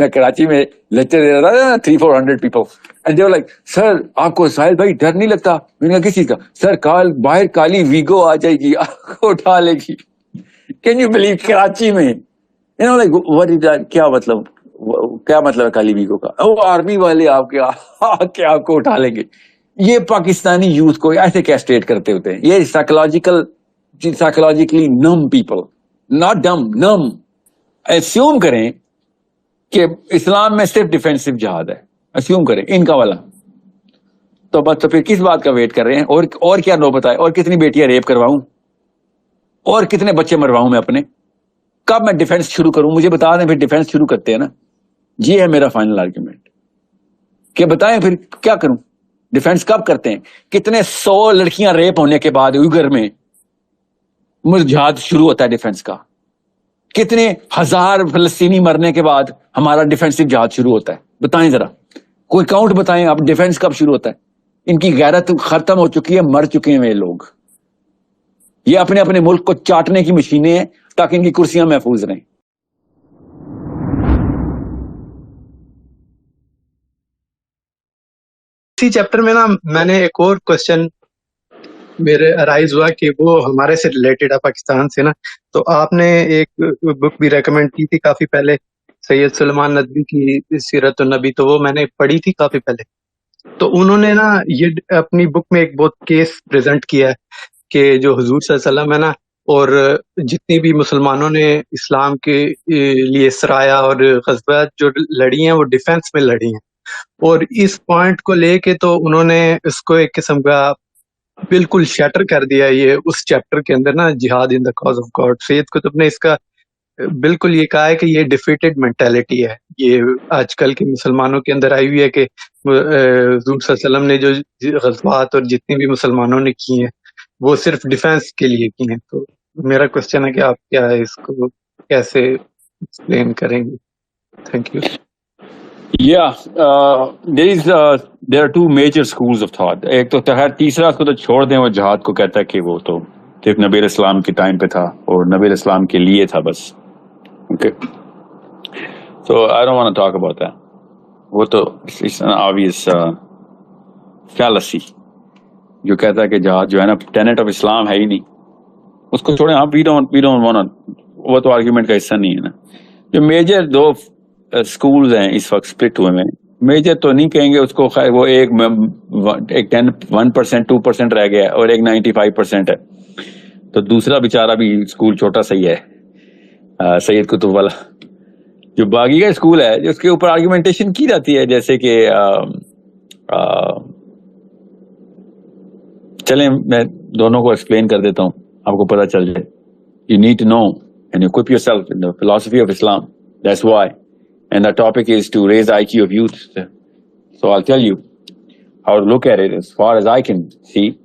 میں کراچی میں لیکچر دے رہا تھا 300-400 people and they were like sir آپ کو ساحل بھائی ڈر نہیں لگتا؟ میں نے کہا کس چیز کا؟ سر کال باہر کالی ویگو آ جائے گی آپ کو اٹھا لے گی. کین یو بلیو کراچی میں لائک وٹ از دیٹ؟ کیا مطلب ہے کالی ویگو کا؟ وہ آرمی والے آپ کے آپ کو اٹھا لیں گے. یہ پاکستانی یوتھ کو ایسے کیسٹریٹ کرتے ہوتے ہیں. یہ سائیکولوجیکلی نم پیپل, ناٹ ڈم, نم. اسیوم کریں کہ اسلام میں صرف ڈیفینسو جہاد ہے, اسیوم کریں ان کا والا, تو بس تو پھر کس بات کا ویٹ کر رہے ہیں؟ اور کیا نوبت آئے, اور کتنی بیٹیاں ریپ کرواؤں, اور کتنے بچے مرواؤں میں اپنے؟ کب میں ڈیفینس شروع کروں؟ مجھے بتا دیں, پھر ڈیفینس شروع کرتے ہیں نا. یہ ہے میرا فائنل آرگیومنٹ کہ بتائیں پھر کیا کروں؟ ڈیفینس کب کرتے ہیں؟ کتنے 100 لڑکیاں ریپ ہونے کے بعد اویغر میں جہاد شروع ہوتا ہے ڈیفینس کا؟ کتنے 1000 فلسطینی مرنے کے بعد ہمارا ڈیفینسو جہاد شروع ہوتا ہے؟ بتائیں ذرا, کوئی کاؤنٹ بتائیں آپ. ڈیفینس کب شروع ہوتا ہے؟ ان کی غیرت ختم ہو چکی ہے, مر چکے ہیں یہ لوگ. یہ اپنے اپنے ملک کو چاٹنے کی مشینیں ہیں تاکہ ان کی کرسیاں محفوظ رہیں. اسی چیپٹر میں نا میں نے ایک اور کوشچن میرے ارائز ہوا کہ وہ ہمارے سے ریلیٹڈ ہے پاکستان سے نا. تو آپ نے ایک بک بھی ریکمینڈ کی تھی کافی پہلے, سید سلیمان ندوی کی سیرت النبی, تو وہ میں نے پڑھی تھی کافی پہلے. تو انہوں نے نا یہ اپنی بک میں ایک بہت کیس پریزنٹ کیا ہے کہ جو حضور صلی اللہ علیہ وسلم ہے نا, اور جتنی بھی مسلمانوں نے اسلام کے لیے سرایا اور غزوات جو لڑی ہیں وہ ڈیفینس میں لڑی ہیں. اور اس پوائنٹ کو لے کے تو انہوں نے اس کو ایک قسم کا بالکل شیٹر کر دیا. یہ اس چیپٹر کے اندر نا جہاد ان دا کاز آف گاڈ, سید قطب نے اس کا بالکل یہ کہا ہے کہ یہ ڈیفیٹڈ مینٹیلٹی ہے, یہ آج کل کے مسلمانوں کے اندر آئی ہوئی ہے کہ حضور صلی اللہ علیہ وسلم نے جو غزوات اور جتنی بھی مسلمانوں نے کی ہیں وہ صرف ڈیفینس کے لیے کی ہیں. تو میرا کوشچن ہے کہ آپ کیا ہے اس کو کیسے ایکسپلین کریں گے؟ Thank you. there are two major schools of thought. ایک تو تیسرا اس کو تو چھوڑ دیں, وہ جہاد کو کہتا ہے کہ وہ تو صرف نبی علیہ السلام کے ٹائم پہ تھا اور نبی علیہ السلام کے لیے تھا بس. Okay. So I don't want to talk about that. وہ تو it's an obvious fallacy جو کہتا ہے کہ جہاد جو ہے نا ٹینٹ آف اسلام ہے ہی نہیں, اس کو چھوڑیں آپ. we don't want to, وہ تو آرگیومنٹ کا حصہ نہیں ہے نا. جو میجر 2 اسکولز ہیں اس وقت سپلٹ ہوئے میں, میجر تو نہیں کہیں گے اس کو, خیر وہ ایک 1% 2% رہ گیا اور ایک 95% ہے. تو دوسرا بیچارہ بھی اسکول چھوٹا سا ہی ہے, سید قطب والا. جو باغی کا اسکول ہے جس کے اوپر آرگیومنٹیشن کی جاتی ہے, جیسے کہ چلیں میں دونوں کو ایکسپلین کر دیتا ہوں, آپ کو پتہ چل جائے. You need to know and equip yourself in the philosophy of Islam. That's why. And the topic is to raise the IQ of youth. So I'll tell you how to look at it as far as I can see.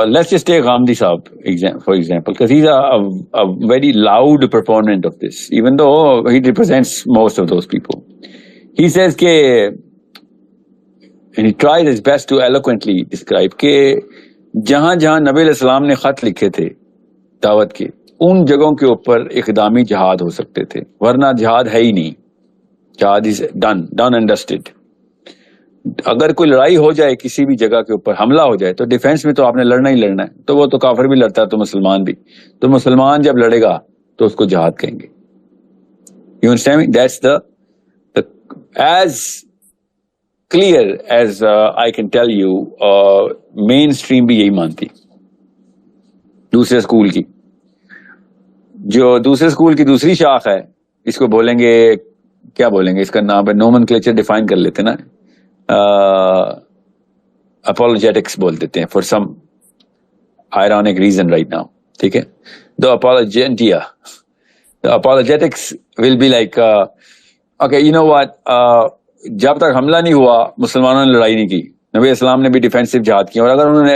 Let's just take Ghamdi Saab for example, because he's a very loud proponent of this, even though he represents most of those people. He says and he tried his best to eloquently describe کہ جہاں جہاں نبی علیہ السلام نے خط لکھے تھے دعوت کے, ان جگہوں کے اوپر اقدامی جہاد ہو سکتے تھے, ورنہ جہاد ہے ہی نہیں. جہاد از ڈن اینڈ ڈسٹڈ. اگر کوئی لڑائی ہو جائے کسی بھی جگہ کے اوپر, حملہ ہو جائے, تو ڈیفینس میں تو آپ نے لڑنا ہی لڑنا ہے. تو وہ تو کافر بھی لڑتا ہے تو مسلمان بھی, تو مسلمان جب لڑے گا تو اس کو جہاد کہیں گے. You understand me? That's as clear as I can tell you. Mainstream بھی یہی مانتی. دوسرے اسکول کی, جو دوسرے اسکول کی دوسری شاخ ہے, اس کو بولیں گے, کیا بولیں گے, اس کا نام ہے نومن کلیچر ڈیفائن کر لیتے نا, اپولوجیٹکس بول دیتے ہیں, for some ironic reason right now. ٹھیک ہے, the apologetics will be like okay, you know what, جب تک حملہ نہیں ہوا مسلمانوں نے لڑائی نہیں کی, نبی اسلام نے بھی ڈیفینسو جہاد کیا, اور اگر انہوں نے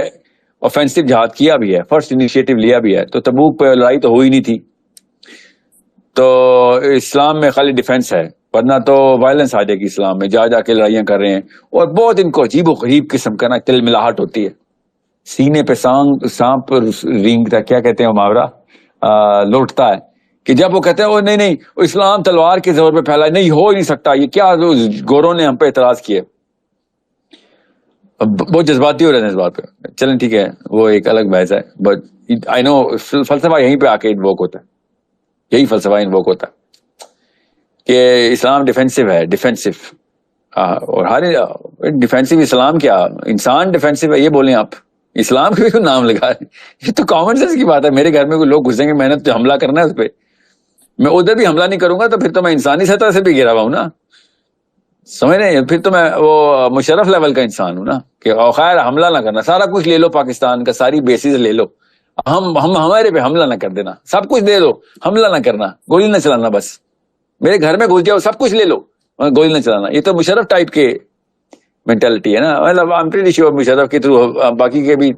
اوفینسو جہاد کیا بھی ہے, فرسٹ انیشیٹو لیا بھی ہے, تو تبوک پہ لڑائی تو ہوئی نہیں تھی. تو اسلام میں خالی ڈیفینس ہے, ورنہ تو وائلنس آ جائے گی اسلام میں, جا کے لڑائیاں کر رہے ہیں. اور بہت ان کو عجیب و غریب قسم کا نا تل ملاہٹ ہوتی ہے, سینے پہ سانپ رینگتا, کیا کہتے ہیں محاورہ, لوٹتا ہے کہ جب وہ کہتے ہیں وہ نہیں وہ اسلام تلوار کے زور پہ پھیلا ہے، نہیں ہو ہی نہیں سکتا، یہ کیا گوروں نے ہم پہ اعتراض کیے. بہت جذباتی ہو رہے ہیں اس بات پہ. چلیں ٹھیک ہے، وہ ایک الگ بحث ہے، بٹ آئی نو فلسفہ یہیں پہ آ کے انووک ہوتا ہے، یہی فلسفہ انووک ہوتا ہے کہ اسلام ڈیفینسو ہے، ڈیفینسو. اور ہر ڈیفینسو اسلام کیا، انسان ڈیفینسو ہے یہ بولیں آپ، اسلام کا بھی کوئی نام لگا ہے، یہ تو کامن سینس کی بات ہے. میرے گھر میں کوئی لوگ گھسیں گے، میں نے تو حملہ کرنا ہے اس پہ، میں ادھر بھی حملہ نہیں کروں گا تو پھر تو میں انسانی سطح سے بھی گرا ہوا ہوں نا، سمجھ رہے ہیں؟ پھر تو میں وہ مشرف لیول کا انسان ہوں نا کہ خیر حملہ نہ کرنا، سارا کچھ لے لو پاکستان کا، ساری بیسز لے لو، ہم ہمارے پہ حملہ نہ کر دینا، سب کچھ دے دو، حملہ نہ کرنا، گولی نہ چلانا، بس میرے گھر میں گھس جاؤ سب کچھ لے لو، گولی نہ چلانا. یہ تو مشرف ٹائپ کے مینٹلٹی ہے نا. مطلب I'm pretty sure مشرف کے تھرو باقی کے بھی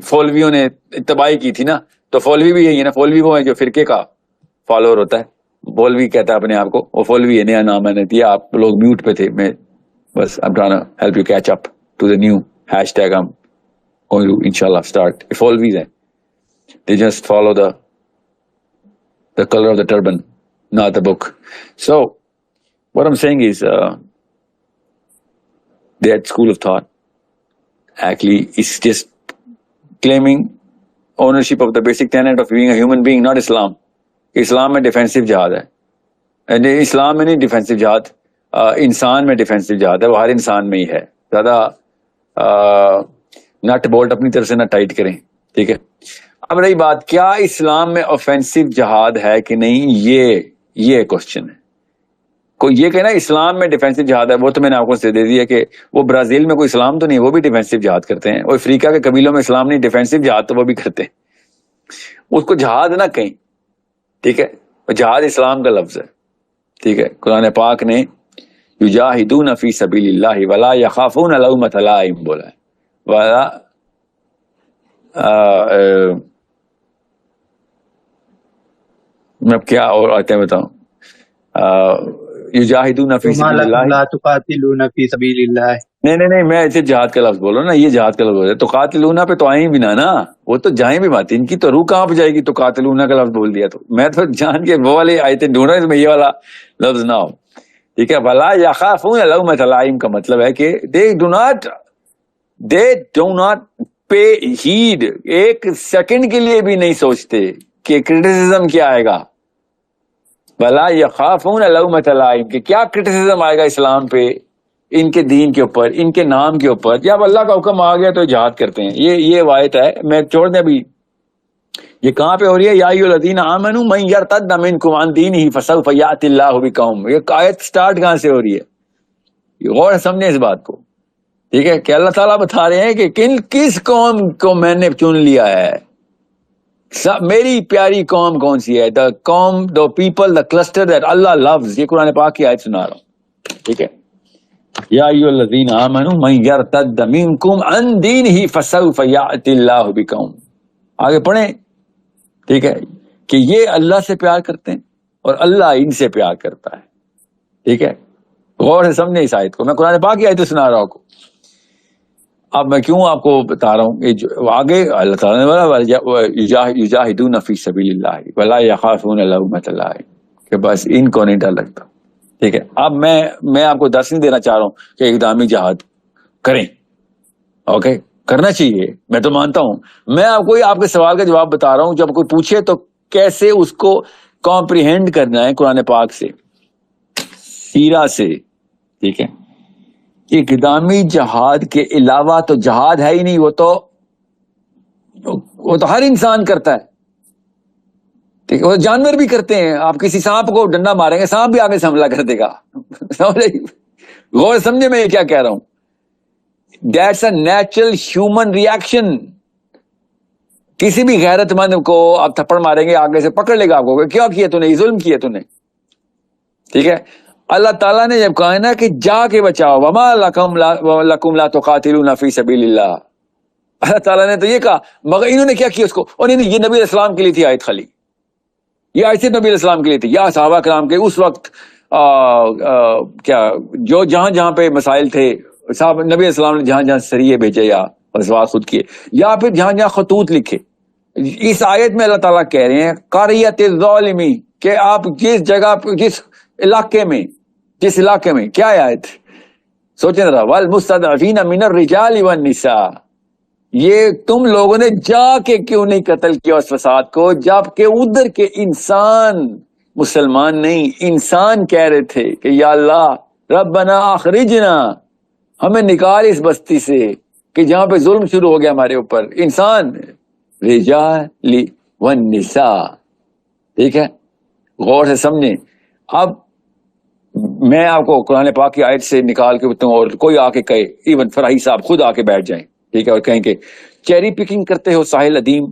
فولویوں نے اتباعی کی تھی نا، تو فولوی بھی یہی ہے نا، فولوی وہ ہے جو فرقے کا فالوور ہوتا ہے، مولوی کہتا ہے اپنے آپ کو، وہ فولوی ہے، نیا نام میں نے دیا. آپ لوگ میوٹ پہ تھے، میں بس I'm trying to help you catch up to the new hashtag I'm going to inshallah start. فولویز ہیں، they just follow the color of the turban, not the book. So what I'm saying is that school of thought actually is just claiming ownership of the basic tenet of being a human being, not Islam. اسلام میں defensive جہاد ہے، اسلام میں نہیں defensive جہاد، انسان میں defensive جہاد ہے، وہ ہر انسان میں ہی ہے. زیادہ نٹ بولٹ اپنی طرف سے نہ ٹائٹ کریں، ٹھیک ہے. اب رہی بات کیا اسلام میں اوفینسو جہاد ہے کہ نہیں، یہ کوشچن ہے. کوئی یہ کہنا اسلام میں ڈیفینسو جہاد ہے، وہ تو میں نے آپ کو سے دے دیا کہ وہ برازیل میں کوئی اسلام تو نہیں، وہ بھی ڈیفینسو جہاد کرتے ہیں. وہ افریقہ کے قبیلوں میں اسلام نہیں، ڈیفینسو جہاد تو وہ بھی کرتے ہیں. اس کو جہاد نہ کہیں، ٹھیک ہے. جہاد اسلام کا لفظ ہے، ٹھیک ہے. قرآن پاک نے یجاہدون فی سبیل اللہ ولا یخافون لومۃ لائم بولا ہے، ولا میں کیا اور آتے ہیں بتاؤں، یجاہدون فی سبیل اللہ، لا تقاتلون فی سبیل اللہ. نہیں میں ایسے جہاد کا لفظ بولو نا، یہ جہاد کا لفظ ہے. تو قاتلونا پہ تو آئیں بھی نا، وہ تو جائیں بھی بات، ان کی تو روح کہاں پہ جائے گی. تو قاتلونا کا لفظ بول دیا تو میں تو جان کے وہ والے آیتیں ڈھونڈ رہا ہوں، اس میں یہ والا لفظ نہ ہو، ٹھیک ہے. ولا یخافون لومۃ لائم کا مطلب ہے کہ they do not pay heed، ایک سیکنڈ کے لیے بھی نہیں سوچتے کہ کرٹیسزم کیا آئے گا. ولا یخافون لومۃ لائم کہ کیا کرٹیسزم آئے گا اسلام پہ، ان کے دین کے اوپر، ان کے نام کے اوپر. جب اللہ کا حکم آ گیا تو جہاد کرتے ہیں. یہ آیت ہے، میں چھوڑ دیں ابھی یہ کہاں پہ ہو رہی ہے. یا ایھا الذین آمنوا من یرتد منکم عن دینہ فسوف یأتی اللہ بقوم. یہ آیت سٹارٹ کہاں سے ہو رہی ہے، غور سے سمجھیں اس بات کو، ٹھیک ہے. کہ اللہ تعالیٰ بتا رہے ہیں کہ کس قوم کو میں نے چن لیا ہے. میری پیاری قوم کون سی ہے؟ دا قوم، the people, the cluster that اللہ لوز. یہ قرآن پاک کی آیت سنا رہا ہوں، ٹھیک ہے. یا ایھا الذین آمنوا من یرتد منکم عن دینہ فسوف یأتی اللہ بقوم. آگے پڑھیں، ٹھیک ہے، کہ یہ اللہ سے پیار کرتے ہیں اور اللہ ان سے پیار کرتا ہے، ٹھیک ہے. غور سے سمجھیں اس آیت کو، میں قرآن پاک کی آیت سنا رہا ہوں. اب میں کیوں آپ کو بتا رہا ہوں، آگے اللہ تعالیٰ نے یجاہدون فی سبیل اللہ ولا یخافون لومۃ لائم، کہ بس ان کو نہیں ڈر لگتا، ٹھیک ہے. اب میں آپ کو درس نہیں دینا چاہ رہا ہوں کہ اقدامی جہاد کریں، اوکے، کرنا چاہیے، میں تو مانتا ہوں. میں آپ کے سوال کا جواب بتا رہا ہوں. جب کوئی پوچھے تو کیسے اس کو کمپریہینڈ کرنا ہے قرآن پاک سے، سیرہ سے، ٹھیک ہے. اقدامی جہاد کے علاوہ تو جہاد ہے ہی نہیں، وہ تو ہر انسان کرتا ہے، ٹھیک ہے. وہ جانور بھی کرتے ہیں. آپ کسی سانپ کو ڈنڈا ماریں گے، سانپ بھی آگے سے حملہ کر دے گا. غور سمجھے میں یہ کیا کہہ رہا ہوں. That's a natural human reaction. کسی بھی غیرت مند کو آپ تھپڑ ماریں گے، آگے سے پکڑ لے گا آپ کو، کیا کیا تو نے، ظلم کیا تو نے، ٹھیک ہے. اللہ تعالیٰ نے جب کہا نا کہ جا کے بچاؤ، وما لکم لا تقاتلون فی سبیل اللہ، اللہ تعالیٰ نے تو یہ کہا، مگر انہوں نے کیا کیا اس کو، اور نہیں یہ نبی علیہ السلام کے لیے تھی آیت، خالی یہ آیت نبی علیہ السلام کے لیے تھی، یا صحابہ کرام کے اس وقت کیا جو جہاں پہ مسائل تھے، صاحب نبی علیہ السلام نے جہاں سریے بھیجے یا وسواس خود کیے، یا پھر جہاں خطوط لکھے. اس آیت میں اللہ تعالیٰ کہہ رہے ہیں قریۃ الظالمی، کہ آپ جس جگہ جس علاقے میں کیا آیت سوچیں ذرا، والمستضعفین من الرجال والنساء، یہ تم لوگوں نے جا کے کیوں نہیں قتل کیا اس فساد کو، جبکہ ادھر کے انسان، مسلمان نہیں، انسان کہہ رہے تھے کہ یا اللہ ربنا اخرجنا، ہمیں نکال اس بستی سے کہ جہاں پہ ظلم شروع ہو گیا ہمارے اوپر، انسان، رجال والنساء، ٹھیک ہے، غور سے سمجھیں۔ اب میں آپ کو قرآن پاک کی آیت سے نکال کے بتاؤں، اور کوئی آ کے کہے، ایون فراہی صاحب خود آ کے بیٹھ جائیں، ٹھیک ہے، اور کہیں کہ چیری پکنگ کرتے ہو ساحل ادیم،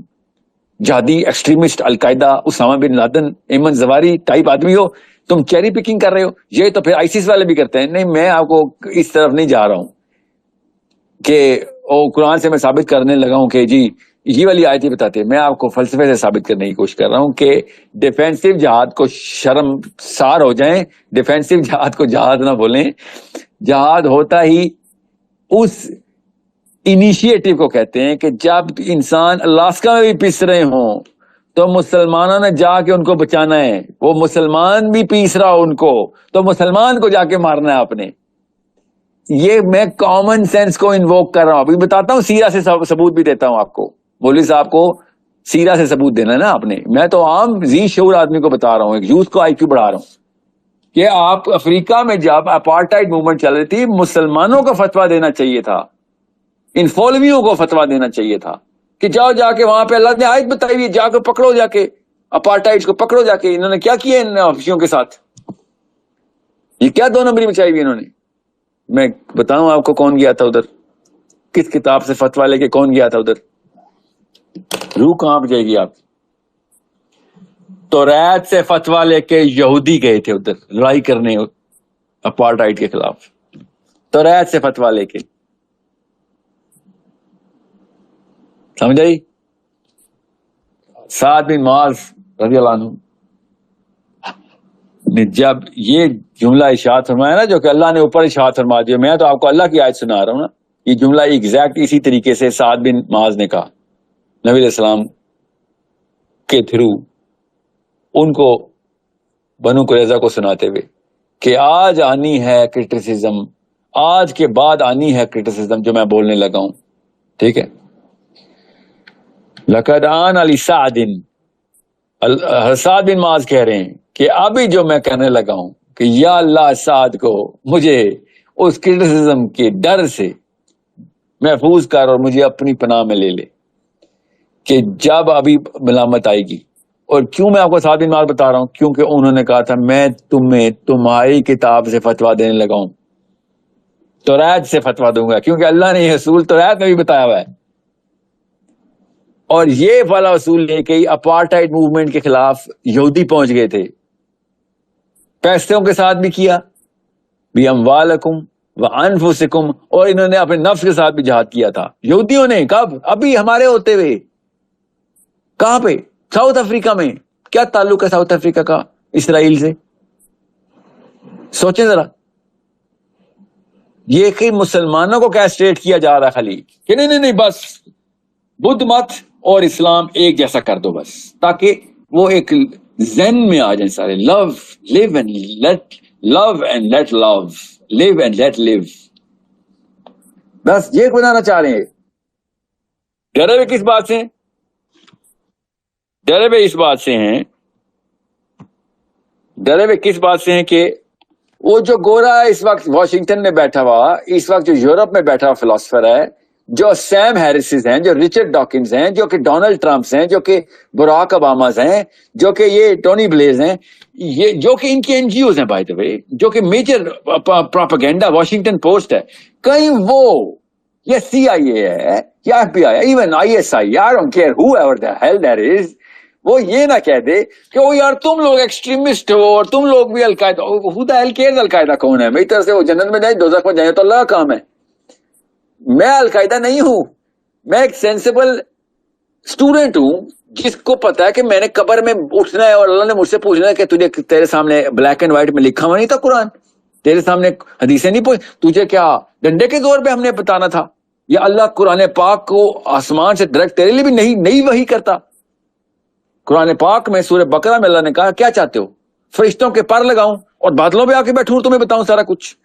جہادی extremist, Al Qaeda, Osama bin Laden, Ayman Zawahiri type آدمی ہو، تم چیری پکنگ کر رہے ہو، یہ تو پھر آئیسس والے بھی کرتے ہیں۔ نہیں، میں آپ کو اس طرف نہیں جا رہا ہوں کہ قرآن سے میں ثابت کرنے لگا ہوں کہ جی یہ والی آیت ہی بتاتے ہیں، میں آپ کو فلسفے سے ثابت کرنے کی کوشش کر رہا ہوں کہ ڈیفینسو جہاد کو شرم سار ہو جائیں، ڈیفینسو جہاد کو جہاد نہ بولیں۔ جہاد ہوتا ہی اس انیشیٹو کو کہتے ہیں کہ جب انسان الاسکا میں بھی پس رہے ہوں تو مسلمانوں نے جا کے ان کو بچانا ہے، وہ مسلمان بھی پیس رہا ہو ان کو تو مسلمان کو جا کے مارنا ہے آپ نے۔ یہ میں کامن سینس کو انووک کر رہا ہوں، ابھی بتاتا ہوں، سیرہ سے ثبوت بھی دیتا ہوں آپ کو۔ مولوی صاحب کو سیرہ سے ثبوت دینا ہے نا آپ نے، میں تو عام ذی شعور آدمی کو بتا رہا ہوں، ایک یوتھ کو آئی کیو بڑھا رہا ہوں کہ آپ افریقہ میں جب اپارٹائڈ موومنٹ چل رہی تھی، مسلمانوں کو فتویٰ دینا چاہیے تھا، ان فولویوں کو فتویٰ دینا چاہیے تھا کہ جاؤ جا کے وہاں پہ اللہ نے آیت بتائی ہوئی ہے، جا کے پکڑو، جا کے اپارٹائڈ کو پکڑو جا کے۔ انہوں نے کیا کیا ان حبشیوں کے ساتھ؟ یہ کیا دو نمبری مچائی ہوئی انہوں نے؟ میں بتاؤں آپ کو کون گیا تھا ادھر، کس کتاب سے فتویٰ لے کے کون گیا تھا ادھر؟ روح کہاں جائے گی آپ؟ توریت سے فتویٰ لے کے یہودی گئے تھے ادھر لڑائی کرنے اپارٹائڈ کے خلاف، توریت سے فتویٰ لے کے، سمجھ آئی؟ سعد بن معاذ رضی اللہ عنہ نے جب یہ جملہ ارشاد فرمایا نا، جو کہ اللہ نے اوپر ارشاد فرما دیا، میں تو آپ کو اللہ کی آیت سنا رہا ہوں نا، یہ جملہ ایگزیکٹ اسی طریقے سے سعد بن معاذ نے کہا نبی علیہ السلام کے تھرو ان کو، بنو قریظہ کو سناتے ہوئے کہ آج آنی ہے کرٹیسزم، آج کے بعد آنی ہے کرٹیسزم جو میں بولنے لگا ہوں، ٹھیک ہے۔ لقد آن علی سعد، سعد بن معاذ کہہ رہے ہیں کہ ابھی جو میں کہنے لگا ہوں کہ یا اللہ سعد کو مجھے اس کرٹیسزم کے ڈر سے محفوظ کر اور مجھے اپنی پناہ میں لے لے، کہ جب ابھی ملامت آئے گی۔ اور کیوں میں آپ کو سعد بن معاذ بتا رہا ہوں؟ کیونکہ انہوں نے کہا تھا میں تمہیں تمہاری کتاب سے فتویٰ دینے لگا ہوں، توریت سے فتویٰ دوں گا، کیونکہ اللہ نے یہ اصول توریت میں بھی بتایا ہوا ہے۔ اور یہ والا اصول لے کے اپارٹائڈ موومنٹ کے خلاف یہودی پہنچ گئے تھے، پیسوں کے ساتھ بھی کیا، بھی اموالکم وانفسکم، اور انہوں نے اپنے نفس کے ساتھ بھی جہاد کیا تھا یہودیوں نے۔ کب؟ ابھی ہمارے ہوتے ہوئے۔ کہاں پہ؟ ساؤتھ افریقہ میں۔ کیا تعلق ہے ساؤتھ افریقہ کا اسرائیل سے؟ سوچیں ذرا، یہ کہ مسلمانوں کو کیسٹریٹ کیا جا رہا ہے خالی کہ نہیں نہیں نہیں، بس بدھ مت اور اسلام ایک جیسا کر دو بس، تاکہ وہ ایک ذہن میں آ جائیں سارے، love, live and let love and let love, live and let live, بس یہ بنانا چاہ رہے ہیں۔ ڈرے ہوئے کس بات سے ہیں؟ ڈرے ہوئے اس بات سے ہیں، ڈرے ہوئے کس بات سے ہیں کہ وہ جو گورا ہے اس وقت واشنگٹن میں بیٹھا ہوا، اس وقت جو یورپ میں بیٹھا ہوا فلاسفر ہے، جو سیم ہیرسز ہیں، جو رچرڈ ڈاکنز ہیں، جو کہ ڈونلڈ ٹرمپس ہیں، جو کہ براک اوباماز ہیں، جو کہ یہ ٹونی بلیئرز ہیں، یہ جو کہ ان کی این جی اوز ہیں بائی دا وے، جو کہ میجر پروپیگنڈا واشنگٹن پوسٹ ہے، کہیں وہ یا سی آئی اے ہے یا F B I, even I S I, I don't care whoever the hell that is, وہ یہ نہ کہہ دے کہ وہ یار تم لوگ ایکسٹریمسٹ ہو اور تم لوگ بھی القاعدہ۔ ہو دی ہیل کیئرز القاعدہ کون ہے؟ میری طرف سے وہ جنت میں جائیں دوزخ میں جائیں تو اللہ کا کام ہے۔ میں القاعدہ نہیں ہوں، میں ایک سینسیبل اسٹوڈنٹ ہوں جس کو پتا ہے کہ میں نے قبر میں اٹھنا ہے اور اللہ نے مجھ سے پوچھنا ہے کہ تجھے، تیرے سامنے بلیک اینڈ وائٹ میں لکھا ہوا نہیں تھا قرآن، تیرے سامنے حدیثیں نہیں پوچھ، تجھے کیا ڈنڈے کے زور پہ ہم نے بتانا تھا؟ یا اللہ قرآن پاک کو آسمان سے ڈائریکٹ تیرے لیے بھی نہیں وحی کرتا؟ قرآن پاک میں سورہ بقرہ میں اللہ نے کہا کیا چاہتے ہو, فرشتوں کے پر لگاؤں اور بادلوں پہ آ کے بیٹھوں تمہیں بتاؤں سارا کچھ؟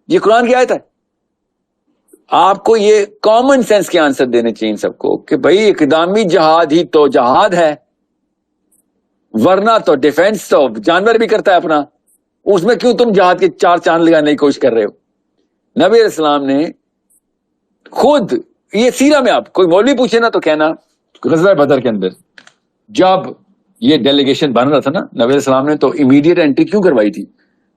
یہ قرآن کی آیت ہے. آپ کو یہ کامن سینس کے آنسر دینے چاہیے سب کو کہ بھائی اقدامی جہاد ہی تو جہاد ہے, ورنہ تو ڈیفینس تو جانور بھی کرتا ہے اپنا, اس میں کیوں تم جہاد کے چار چاند لگانے کی کوشش کر رہے ہو؟ نبی علیہ السلام نے خود, یہ سیرہ میں آپ کوئی مولوی پوچھے نا تو کہنا غزوہ بدر کے اندر جب یہ ڈیلیگیشن بن رہا تھا نا, نبی علیہ السلام نے تو امیڈیٹ انٹری کیوں کروائی تھی؟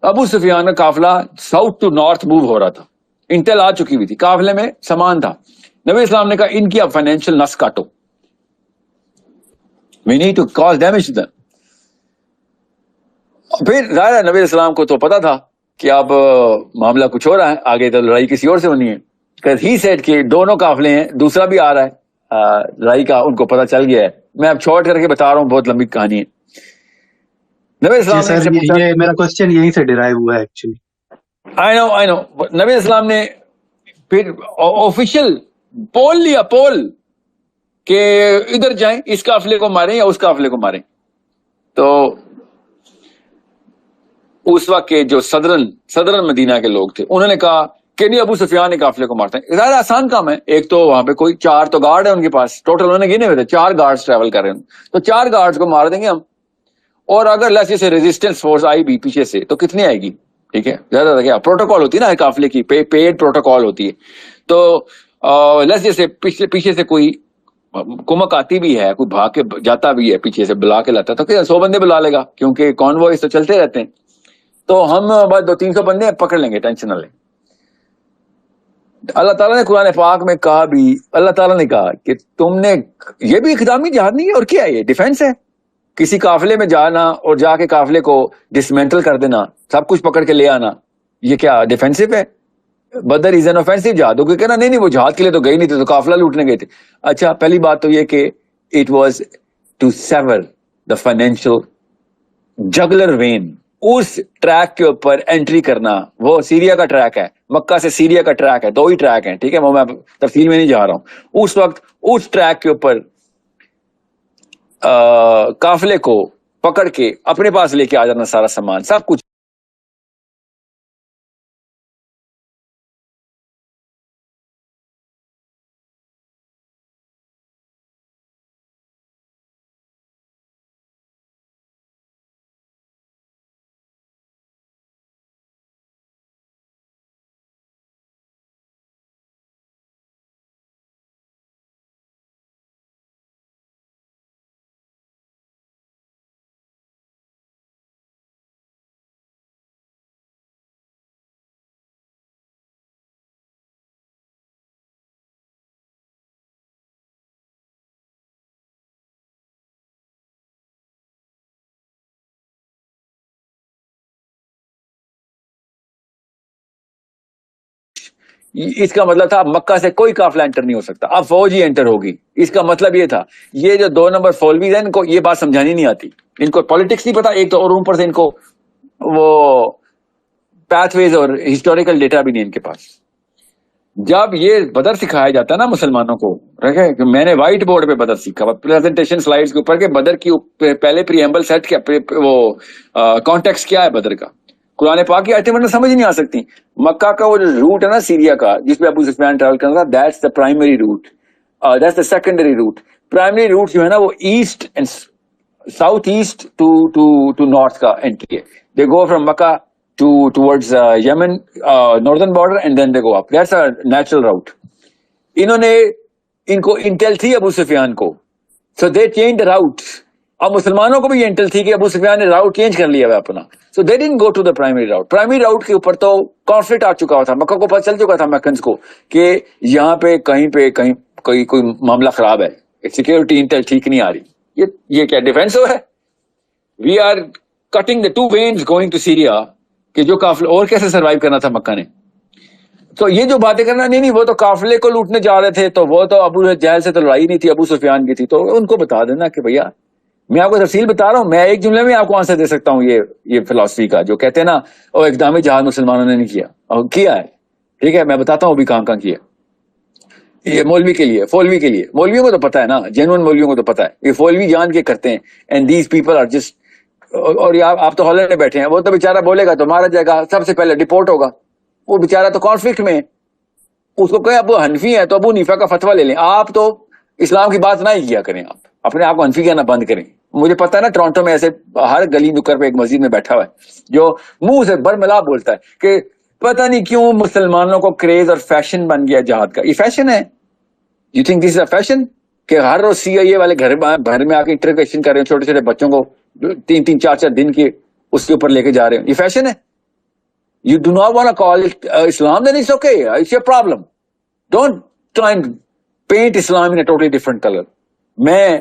ابو سفیان کا قافلہ ساؤتھ ٹو نارتھ موو ہو رہا تھا, انٹل آ چکی ہوئی تھی, قافلے میں سامان تھا. نبی علیہ السلام نے کہا ان کی اب فائنینشیل نس کاٹو, we need to cause damage to them. پھر ظاہر ہے نبی علیہ السلام کو تو پتا تھا کہ اب معاملہ کچھ ہو رہا ہے, آگے تو لڑائی کسی اور سے ہونی ہے. ہی سیٹ کہ دونوں قافلے ہیں, دوسرا بھی آ رہا ہے لڑائی کا, ان کو پتا چل گیا ہے. میں اب شارٹ کر کے بتا رہا ہوں, بہت لمبی کہانی ہے. نبی علیہ السلام نے ان سے پوچھا, یہ میرا کوسچن یہیں سے ڈرائیو ہوا ہے ایکچولی. آئی نو نبی علیہ السلام نے پھر آفیشیل پول لیا, پول کہ ادھر جائیں, اس قافلے کو ماریں یا اس قافلے کو ماریں. تو اس وقت کے جو صدرن مدینہ کے لوگ تھے انہوں نے کہا کہ نہیں, ابو سفیان کے قافلے کو مارتے ہیں. زیادہ آسان کام ہے, ایک تو وہاں پہ کوئی 4 تو گارڈ ہے ان کے پاس, ٹوٹل انہوں نے گنے ہوئے تھے 4 گارڈز ٹریول کر رہے ہیں, تو 4 گارڈز کو مار دیں گے ہم. اور اگر لیٹس سے ریزسٹنس فورس آئی بھی پیچھے سے تو کتنی آئے گی؟ ٹھیک ہے, زیادہ کیا پروٹوکال ہوتی ہے نا قافلے کی, پیڈ پروٹوکال ہوتی ہے. تو لیٹس سے پیچھے سے کوئی کمک آتی بھی ہے, کوئی بھاگ کے جاتا بھی ہے, پیچھے سے بلا کے لاتا ہے, تو 100 بندے بلا لے گا, کیونکہ کانوائز تو چلتے رہتے ہیں. تو ہم بس 200-300 بندے پکڑ لیں گے, ٹینشن نہ لیں. اللہ تعالیٰ نے قرآن پاک میں کہا بھی, اللہ تعالیٰ نے کہا کہ تم نے, یہ بھی اقدامی جہاد نہیں ہے, اور کیا ہے یہ ڈیفینس ہے. کسی قافلے میں جانا اور جا کے قافلے کو ڈسمینٹل کر دینا, سب کچھ پکڑ کے لے آنا, یہ کیا ڈیفینسو ہے؟ بدر از این آفینسو جہاد. کوئی کہنا نہیں وہ جہاد کے لیے تو گئے نہیں تھے, تو قافلہ لوٹنے گئے تھے. اچھا, پہلی بات تو یہ کہ it was to sever the financial jugular vein. اس ٹریک کے اوپر انٹری کرنا, وہ سیریا کا ٹریک ہے, مکہ سے سیریا کا ٹریک ہے, 2 ہی ٹریک ہیں, ٹھیک ہے, وہ میں تفصیل میں نہیں جا رہا ہوں. اس وقت اس ٹریک کے اوپر قافلے کو پکڑ کے اپنے پاس لے کے آ جانا, سارا سامان سب کچھ. اس کا مطلب تھا مکہ سے کوئی قافلہ انٹر نہیں ہو سکتا, اب فوج ہی انٹر ہوگی. اس کا مطلب یہ تھا. یہ جو 2 نمبر فولویز ہیں, ان کو یہ بات سمجھانی نہیں آتی, ان کو پالیٹکس نہیں پتا ایک تو, اور اوپر سے ان کو وہ پیتھ ویز اور ہسٹوریکل ڈیٹا بھی نہیں ان کے پاس. جب یہ بدر سکھایا جاتا ہے نا مسلمانوں کو, کہ میں نے وائٹ بورڈ پہ بدر سیکھا, پریزنٹیشن سلائیڈز کے اوپر کہ بدر کی پہلے پریمبل سیٹ کیا, وہ کانٹیکسٹ کیا ہے بدر کا, قرآن پاک کی آیتیں ورنہ سمجھ نہیں آ سکتی. مکہ کا وہ جو روٹ ہے نا سیریا کا, جس پہ ابو سفیان ٹریول کر رہا تھا, that's the primary route, that's the secondary route. Primary route جو ہے نا وہ east and south east to north کا انٹری ہے. They go from Mecca towards Yemen northern border and then they go up. That's a natural route. ان کو until تھی ابو سفیان کو, so they changed the route. اب مسلمانوں کو بھی انٹل تھی کہ ابو سفیان نے راؤٹ چینج کر لیا ہے اپنا, so they didn't go to the primary route. primary route کے اوپر تو کانفلکٹ آ چکا تھا, مکہ کو پتہ چل چکا تھا مکنز کو کہ یہاں پہ کہیں کوئی معاملہ خراب ہے, سیکورٹی انٹل ٹھیک نہیں آ رہی. یہ کیا ڈیفینس ہے؟ We are cutting the 2 veins going to Syria, کہ جو قافلے اور کیسے سروائیو کرنا تھا مکہ نے. تو یہ جو باتیں کرنا, نہیں وہ تو قافلے کو لوٹنے جا رہے تھے, تو وہ تو ابو جہل سے تو لڑائی نہیں تھی, ابو سفیان کی تھی. تو ان کو بتا دینا کہ بھیا میں آپ کو تفصیل بتا رہا ہوں, میں ایک جملے میں آپ کو آنسر دے سکتا ہوں یہ فلسفی کا, جو کہتے ہیں نا وہ اقدامی جہاد مسلمانوں نے نہیں کیا, اور کیا ہے, ٹھیک ہے, میں بتاتا ہوں ابھی کہاں کیا. یہ مولوی کے لیے، فولوی کے لیے، مولویوں کو تو پتا ہے نا، جینون مولویوں کو تو پتا ہے، یہ فولوی جان کے کرتے ہیں. And these people are just. اور آپ تو ہالینڈ میں بیٹھے ہیں، وہ تو بےچارا بولے گا تو مارا جائے گا، سب سے پہلے ڈپورٹ ہوگا. وہ بےچارا تو کانفلکٹ میں ہے. اس کو کہیں ابو حنفی ہے تو ابو حنیفہ کا فتویٰ لے لیں. آپ تو اسلام کی بات نہ ہی کیا کریں، آپ اپنے آپ کو حنفی کہنا بند کریں. مجھے پتا ہے نا ٹورانٹو میں ایسے ہر گلی نکر پہ ایک مسجد میں بیٹھا ہوا ہے جو منہ سے برملا بولتا ہے کہ پتہ نہیں کیوں مسلمانوں کو کریز اور فیشن بن گیا جہاد کا. یہ فیشن ہے؟ You think this is a fashion کہ ہر روز سی آئی اے والے گھر میں آ کے انٹروگیشن کر رہے ہیں چھوٹے چھوٹے بچوں کو 3-4 دن کے اس کے اوپر لے کے جا رہے ہیں؟ یہ فیشن ہے؟ You do not want to call it Islam, then it's okay. It's your problem. Don't try and paint Islam in a totally different color. میں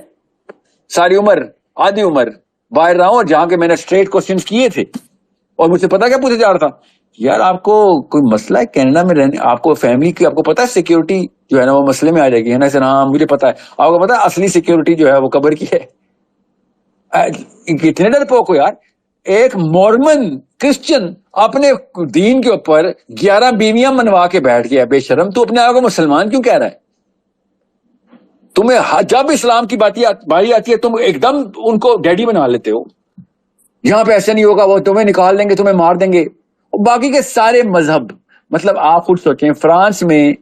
ساری عمر، آدھی عمر باہر رہا ہوں، اور جہاں کے میں نے اسٹریٹ کوشچنس کیے تھے اور مجھ سے پتا کیا پوچھا جا رہا تھا، یار آپ کو کوئی مسئلہ ہے کینیڈا میں رہنے، آپ کو فیملی کی، آپ کو پتا ہے سیکیورٹی جو ہے نا وہ مسئلے میں آ جائے گی، ہے نا سر؟ ہاں مجھے پتا ہے. آپ کو پتا ہے اصلی سیکیورٹی جو ہے وہ قبر کی ہے. کتنے ڈرپوک ہو یار. ایک مورمن کرسچن اپنے دین کے اوپر 11 بیویاں منوا کے بیٹھ گیا. بے شرم، تو اپنے آپ کو مسلمان کیوں کہہ رہا ہے؟ تمہیں جب اسلام کی باری آتی ہے تم ایک دم ان کو ڈیڈی بنا لیتے ہو. یہاں پہ ایسا نہیں ہوگا، وہ تمہیں نکال دیں گے، تمہیں مار دیں گے. باقی کے سارے مذہب، مطلب آپ خود سوچیں، فرانس میں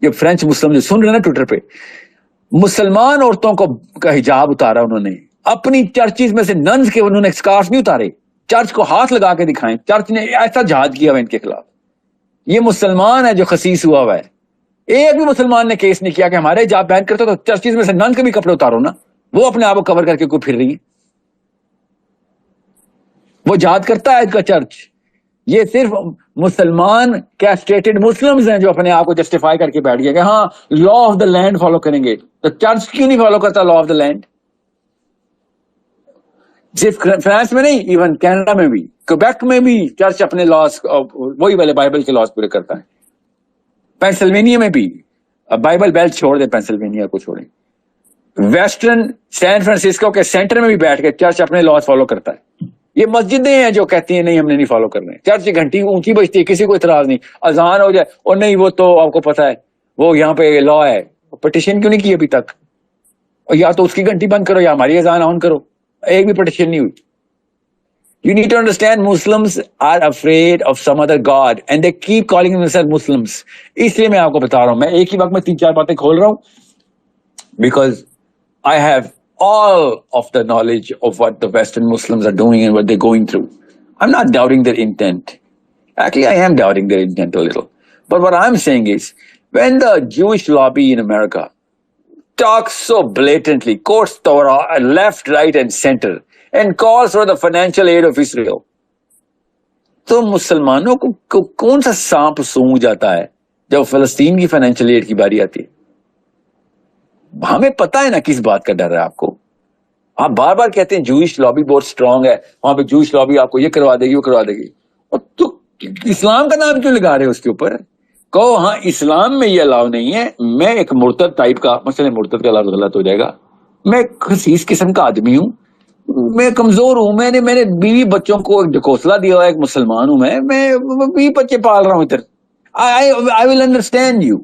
یہ فرینچ مسلم جو سن رہے ہیں نا ٹویٹر پہ، مسلمان عورتوں کا حجاب اتارا انہوں نے. اپنی چرچز میں سے ننز کے انہوں نے اسکارف نہیں اتارے، چرچ کو ہاتھ لگا کے دکھائیں. چرچ نے ایسا جہاد کیا ہوا ان کے خلاف. یہ مسلمان ہے جو خسیس ہوا ہوا ہے. ایک بھی مسلمان نے کیس نہیں کیا کہ ہمارے حجاب بین کرتے تو چرچز میں سے نن کے بھی کپڑے اتارو نا. وہ اپنے آپ کو کور کر کے کوئی پھر رہی ہے، وہ جہاد کرتا ہے کا چرچ. یہ صرف مسلمان کیسٹریٹڈ مسلمز ہیں جو اپنے آپ کو جسٹیفائی کر کے بیٹھ گیا کہ ہاں law of the land follow کریں گے. تو چرچ کیوں نہیں فالو کرتا لا آف دا لینڈ؟ صرف فرانس میں نہیں، ایون کینیڈا میں بھی، کیبیک میں بھی چرچ اپنے لاس وہی والے بائبل کے لاس پورے کرتا ہے. پینسلوینیا میں بھی، بائبل بیلٹ چھوڑ دیں، پینسلوینیا کو چھوڑیں. ویسٹرن سین فرانسسکو کے سینٹر میں بھی بیٹھ کے چرچ اپنے لاس فالو کرتا ہے. یہ مسجدیں ہیں جو کہتی ہیں نہیں ہم نے نہیں فالو کرنے. چرچ کی گھنٹی اونچی بجتی ہے، کسی کو اعتراض نہیں. اذان ہو جائے اور نہیں وہ تو آپ کو پتا ہے وہ یہاں پہ لا ہے. پٹیشن کیوں نہیں کی ابھی تک؟ یا تو اس کی گھنٹی بند کرو یا ہماری اذان آن کرو. ایک بھی پٹیشن نہیں ہوئی. You need to understand Muslims are afraid of some other God and they keep calling themselves Muslims. اس لیے میں آپ کو بتا رہا ہوں، میں ایک ہی وقت میں 3-4 باتیں کھول رہا ہوں because I have all of the knowledge of what the Western Muslims are doing and what they're going through. I'm not doubting their intent. Actually, I am doubting their intent a little. But what I'm saying is, when the Jewish lobby in America talks so blatantly, quotes Torah left, right, and center, and calls for the financial aid of Israel, تو مسلمانوں کو کون سا سانپ song جاتا ہے جب فلسطین کی فائنینشیل ایڈ کی باری آتی ہے؟ ہمیں پتا ہے نا کس بات کا ڈر ہے آپ کو. آپ بار بار کہتے ہیں جوئش لابی بہت اسٹرانگ ہے، وہاں پہ جوئش لابی آپ کو یہ کروا دے گی وہ کروا دے گی. اور تو اسلام کا نام کیوں لگا رہے ہو اس کے اوپر؟ کہو ہاں اسلام میں یہ الاؤ نہیں ہے. میں ایک مرتد ٹائپ کا، مثلا مرتد کا لفظ غلط ہو جائے گا، میں خسیس قسم کا آدمی ہوں، میں کمزور ہوں، میں نے بیوی بچوں کو ڈھکوسلا دیا ہوا، ایک مسلمان ہوں، میں 20 بچے پال رہا ہوں ادھر. I will understand you.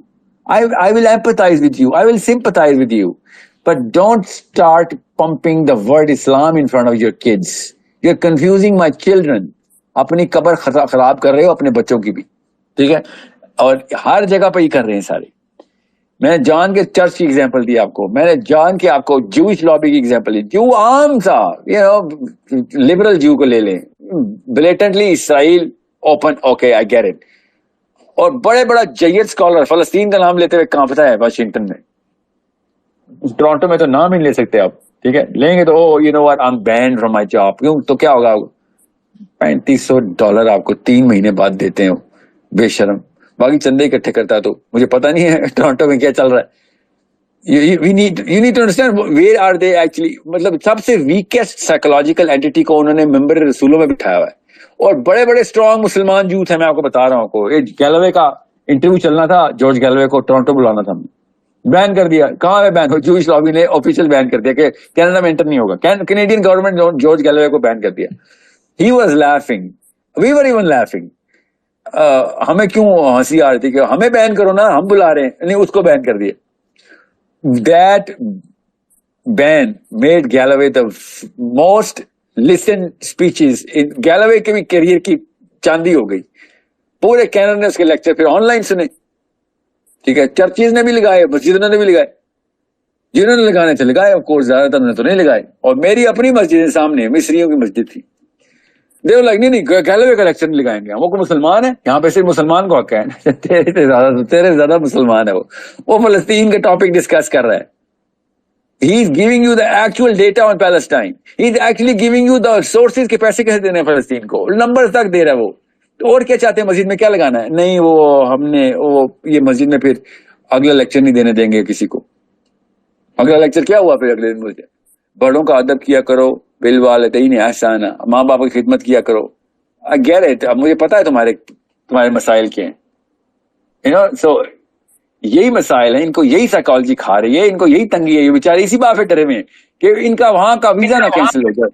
I will empathize with you. I will sympathize with you. But don't start pumping the word Islam in front of your kids. You're confusing my children. اپنی قبر خراب کر رہے ہو، اپنے بچوں کی بھی. ٹھیک ہے؟ اور ہر جگہ پہ ہی کر رہے ہیں سارے. میں نے جان کے چرچ کی ایگزامپل دی آپ کو، میں نے جان کے آپ کو جوئش لابی کی ایگزامپل دی. جو عام سا لبرل جو کو لے لیں، blatantly Israel open, okay I get it. اور بڑے بڑا جید اسکالر فلسطین کا نام لیتے ہوئے کہاں پتا ہے؟ واشنگٹن میں. ٹورانٹو میں تو نام ہی نہیں لے سکتے آپ. ٹھیک ہے، لیں گے تو oh you know what I am banned from my job. کیوں؟ تو کیا ہوگا؟ $3500 آپ کو 3 مہینے بعد دیتے ہو، بے شرم. باقی چندے اکٹھے کرتا. تو مجھے پتا نہیں ہے ٹورانٹو میں کیا چل رہا ہے. You need to understand where are they actually. مطلب سب سے ویکیسٹ سائیکولوجیکل اینٹی کو انہوں نے ممبر رسولوں میں بٹھایا ہوا ہے. اور بڑے بڑے اسٹرانگ مسلمان یوتھ ہیں، میں آپ کو بتا رہا ہوں. کو گیلوے کا انٹرویو چلنا تھا، جارج گیلوے کو ٹورانٹو بلانا تھا، بین کر دیا. کہاں ہے بین؟ جوئش لابی نے آفیشیل بین کر دیا کہ کینیڈا میں انٹر نہیں ہوگا. کینیڈین گورنمنٹ جارج گیلوے کو بین کر دیا. He was laughing. We were even laughing. ہمیں کیوں ہنسی آ رہی تھی کہ ہمیں بین کرو نا, ہم بلا رہے ہیں, نہیں اس کو بین کر دیا. That ban made Galloway the most listened speeches in Galloway کے بھی کیریئر کی چاندی ہو گئی. پورے کینیڈا نے اس کے لیکچر پھر آن لائن سنے, ٹھیک ہے, چرچز نے بھی لگائے, مسجدوں نے بھی لگائے, جنہوں نے لگانے تھے لگائے, آف کورس زیادہ تر نے تو نہیں لگائے. اور میری اپنی مسجد سامنے مصریوں کی مسجد تھی, دیو لائک نہیں گیلوے کا لیکچر نہیں لگائیں گے, وہ کوئی مسلمان ہے یہاں پہ, صرف مسلمان کو حق ہے, تیرے زیادہ مسلمان ہے, وہ فلسطین کا ٹاپک ڈسکس کر رہا ہے. He is giving you the actual data on Palestine. He is actually giving you the sources کے پیسے کیسے دینے ہیں فلسطین کو, نمبر تک دے رہا ہے وہ. اور کیا چاہتے ہیں مسجد میں کیا لگانا ہے؟ نہیں وہ ہم نے وہ یہ مسجد میں پھر اگلا لیکچر نہیں دینے دیں گے کسی کو. اگلا لیکچر کیا ہوا پھر اگلے دن مجھے, بڑوں کا ادب کیا کرو, بالوالدین احسانا, ماں باپ کی خدمت کیا کرو. گہ رہے تھے, اب مجھے پتا ہے تمہارے مسائل کیا ہیں. سو یہی مسائل ہیں, ان کو یہی سائیکالوجی کھا رہی ہے, ان کو یہی تنگی ہے, یہ بیچارے اسی بات پہ ڈرے ہوئے ہیں کہ ان کا وہاں کا ویزا نہ کینسل ہو جائے.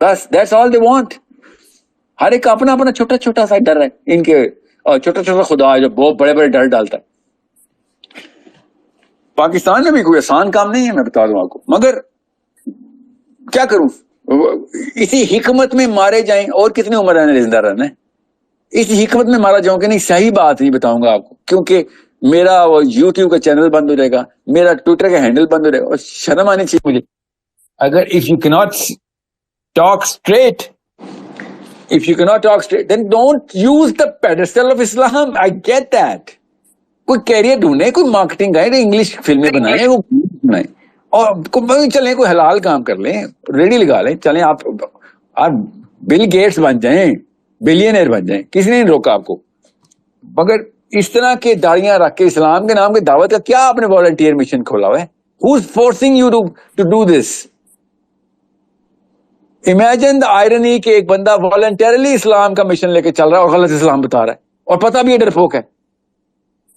بس دیٹس آل دے وانٹ. ہر ایک کا اپنا اپنا چھوٹا چھوٹا سا ڈر ہے ان کے, اور چھوٹا چھوٹا خدا ہے جو بہت بڑے بڑے ڈر ڈالتا ہے. پاکستان میں بھی کوئی آسان کام نہیں ہے, میں بتا دوں آپ کو, مگر کیا کروں, اسی حکمت میں مارے جائیں. اور کتنی عمر رہنے زندہ رہنا ہے, اس حکمت میں مارا جاؤں کہ نہیں, صحیح بات نہیں بتاؤں گا آپ کو, کیونکہ میرا وہ یوٹیوب کا چینل بند ہو جائے گا, میرا ٹویٹر کا ہینڈل بند ہو جائے گا, اور شرم آنی چاہیے مجھے. اگر if you cannot talk straight, then don't use the pedestal of Islam. I get that. کوئی کیریئر ڈھونڈے, کوئی مارکیٹنگ کا, انگلش فلمیں بنائیں, وہ بنائیں, اور چلیں کوئی حلال کام کر لیں, ریڈی لگا لیں, چلیں آپ بل گیٹس بن جائیں, بلینئر بن جائیں, کسی نے نہیں روکا آپ کو. مگر اس طرح کے داڑیاں رکھ کے اسلام کے نام کی دعوت کا کیا آپ نے والنٹیئر مشن کھولا ہوا ہے؟ Who's forcing you to do this? Imagine the irony کہ ایک بندہ والنٹیرلی اسلام کا مشن لے کے چل رہا ہے اور غلط اسلام بتا رہا ہے, اور پتہ بھی ڈرپوک ہے.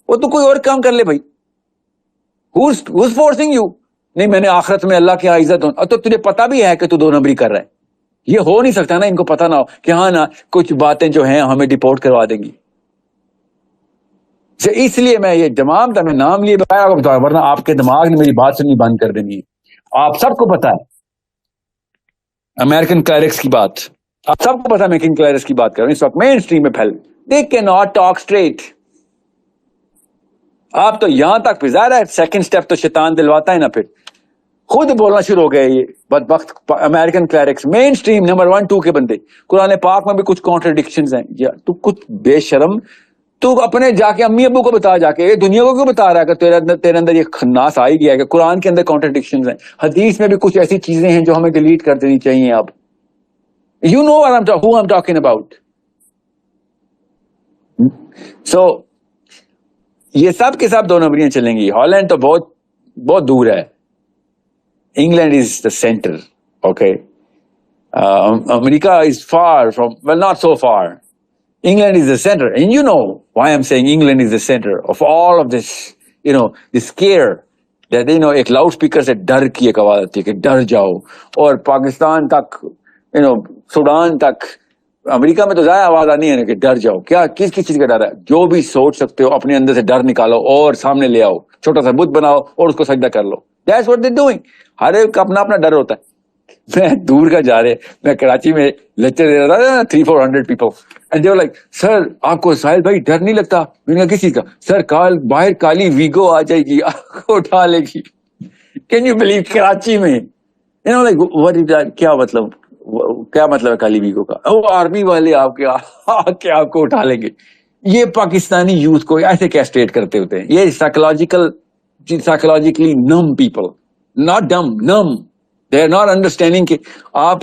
وہ تو کوئی اور کام کر لے بھائی. Who's forcing you? نہیں میں نے آخرت میں اللہ کی عزت ہوں, اور تو تجھے پتہ بھی ہے کہ تو 2 نمبری کر رہا ہے. یہ ہو نہیں سکتا نا, ان کو پتہ نہ ہو کہ ہاں نا کچھ باتیں جو ہیں ہمیں ڈیپورٹ کروا دیں گی. اس لیے میں یہ تمام میں نام لیے بتایا, ورنہ آپ کے دماغ نے میری بات سننی بند کر دینی ہے. آپ سب کو پتا ہے امریکن کلیرکس کی بات, آپ سب کو پتا ہے امریکن کلیرکس کی بات کر رہا ہوں, اس وقت مین اسٹریم میں پھیل. They can not talk straight. آپ تو یہاں تک پھر ظاہر ہے سیکنڈ اسٹیپ تو شیطان دلواتا ہے نا, پھر خود بولنا شروع ہو گئے یہ بدبخت امریکن کلیرکس, مین اسٹریم نمبر 1 2 کے بندے. قرآن پاک میں بھی کچھ کانٹرڈکشنز ہیں. تو کچھ بے شرم, تو اپنے جا کے امی ابو کو بتا, جا کے دنیا کو کیوں بتا رہا ہے کہ تیرے اندر یہ خناس آ ہی گیا ہے کہ قرآن کے اندر کانٹرڈکشنز ہیں, حدیث میں بھی کچھ ایسی چیزیں ہیں جو ہمیں ڈیلیٹ کر دینی چاہیے. اب you know who I'm talking about. So یہ سب کے سب 2 نمبریاں چلیں گی. ہالینڈ تو بہت بہت دور ہے, England is the centre. Okay, America is for from, well not so far. England is the center, and you know why I'm saying England is the center of all of this, this scare that, ایک loud speaker سے ڈر کی ایک آواز آتی ہے کہ ڈر جاؤ, اور پاکستان تک, سوڈان تک, امریکہ میں تو ظاہر آواز آنی ہے نا کہ ڈر جاؤ. کیا کس چیز کا ڈر ہے؟ جو بھی سوچ سکتے ہو اپنے اندر سے ڈر نکالو اور سامنے لے آؤ, چھوٹا سا بت بناؤ اور اس کو سجدہ کر لو. That's what they're doing. ہر ایک کا اپنا اپنا ڈر ہوتا ہے. میں دور کا جا رہے, میں کراچی میں لیکچر دے رہا تھا, 300-400 people, and they were like, sir آپ کو ساحل بھائی ڈر نہیں لگتا؟ میں نے کہا کس چیز کا؟ سر باہر کالی ویگو آ جائے گی, آپ کو اٹھا لے گی. کین یو بلیو, کراچی میں لائک what is that? کیا مطلب ہے کالی ویگو کا؟ وہ آرمی والے آپ کے آپ کو اٹھا لیں گے. یہ پاکستانی یوتھ کو ایسے کیسٹریٹ کرتے ہوتے ہیں. یہ سائیکولوجیکلی نم پیپل, ناٹ ڈم, نم. They are not understanding کہ آپ